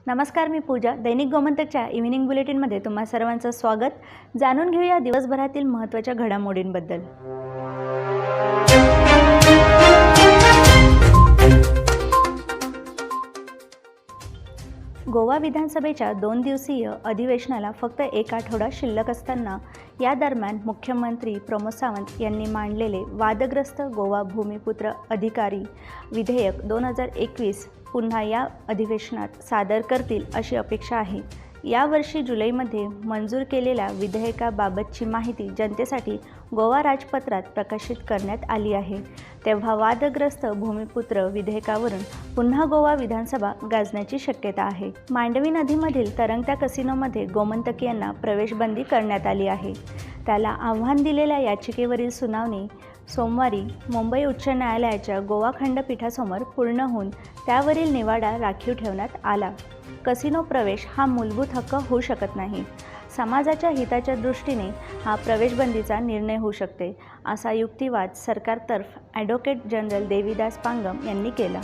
नमस्कार, मी पूजा. दैनिक गोमंतकच्या इव्हिनिंग बुलेटिनमध्ये तुम्हा सर्वांचं स्वागत. जाणून घेऊया दिवसभरातील महत्त्वाच्या घडामोडींबद्दल. गोवा विधानसभेच्या 2 दिवसीय अधिवेशनाला फक्त एक आठवडा शिल्लक असताना या दरम्यान मुख्यमंत्री प्रमोद सावंत यांनी मांडलेले वादग्रस्त गोवा भूमिपुत्र अधिकारी विधेयक 2021 पुन्हा या अधिवेशनात सादर करतील अशी अपेक्षा आहे. यावर्षी जुलैमध्ये मंजूर केलेल्या विधेयकाबाबतची माहिती जनतेसाठी गोवा राजपत्रात प्रकाशित करण्यात आली आहे. तेव्हा वादग्रस्त भूमिपुत्र विधेयकावरून पुन्हा गोवा विधानसभा गाजण्याची शक्यता आहे. मांडवी नदीमधील तरंगत्या कसिनोमध्ये गोमंतकीयांना प्रवेशबंदी करण्यात आली आहे. त्याला आव्हान दिलेल्या याचिकेवरील सुनावणी सोमवारी मुंबई उच्च न्यायालयाच्या गोवा खंडपीठासमोर पूर्ण होऊन त्यावरील निवाडा राखीव ठेवण्यात आला. कसिनो प्रवेश हा मूलभूत हक्क होऊ शकत नाही. समाजाच्या हिताच्या दृष्टीने हा प्रवेशबंदीचा निर्णय होऊ शकते, असा युक्तिवाद सरकारतर्फ ॲडव्होकेट जनरल देवीदास पांगम यांनी केला.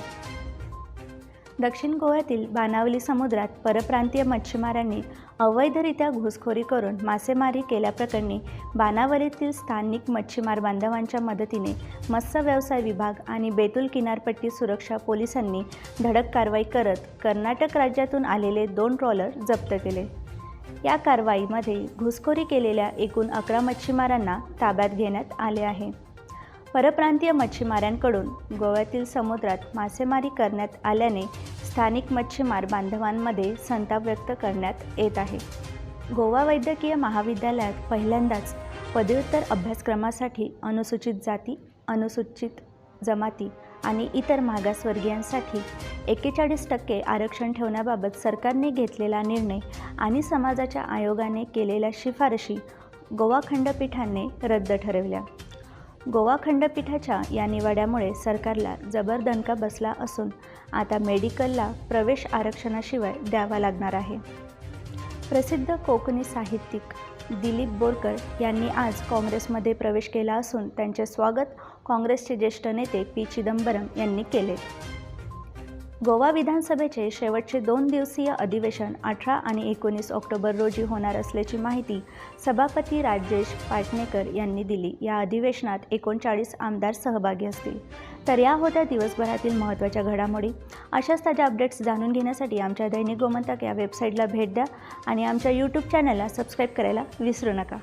दक्षिण गोव्यातील बाणावली समुद्रात परप्रांतीय मच्छीमारांनी अवैधरित्या घुसखोरी करून मासेमारी केल्याप्रकरणी बाणावलीतील स्थानिक मच्छीमार बांधवांच्या मदतीने मत्स्य व्यवसाय विभाग आणि बेतूल किनारपट्टी सुरक्षा पोलिसांनी धडक कारवाई करत कर्नाटक राज्यातून आलेले 2 ट्रॉलर जप्त केले. या कारवाईमध्ये घुसखोरी केलेल्या एकूण 11 मच्छीमारांना ताब्यात घेण्यात आले आहे. परप्रांतीय मच्छीमारांकडून गोव्यातील समुद्रात मासेमारी करण्यात आल्याने स्थानिक मच्छीमार बांधवांमध्ये संताप व्यक्त करण्यात येत आहे. गोवा वैद्यकीय महाविद्यालयात पहिल्यांदाच पदव्युत्तर अभ्यासक्रमासाठी अनुसूचित जाती, अनुसूचित जमाती आणि इतर मागासवर्गीयांसाठी 41% आरक्षण ठेवण्याबाबत सरकारने घेतलेला निर्णय आणि समाजाच्या आयोगाने केलेल्या शिफारशी गोवा खंडपीठाने रद्द ठरवल्या. गोवा खंडपीठाच्या या निवाड्यामुळे सरकारला जबर दणका बसला असून आता मेडिकलला प्रवेश आरक्षणाशिवाय द्यावा लागणार आहे. प्रसिद्ध कोकणी साहित्यिक दिलीप बोरकर यांनी आज काँग्रेसमध्ये प्रवेश केला असून त्यांचे स्वागत काँग्रेसचे ज्येष्ठ नेते पी. चिदंबरम यांनी केले. गोवा विधानसभेचे शेवटचे 2 दिवसीय अधिवेशन 18 आणि 19 ऑक्टोबर रोजी होणार असल्याची माहिती सभापती राजेश पाटणेकर यांनी दिली. या अधिवेशनात 39 आमदार सहभागी असतील. तर या होत्या दिवसभरातील महत्त्वाच्या घडामोडी. अशाच ताज्या अपडेट्स जाणून घेण्यासाठी आमच्या दैनिक गोमंतक या वेबसाईटला भेट द्या आणि आमच्या यूट्यूब चॅनलला सबस्क्राईब करायला विसरू नका.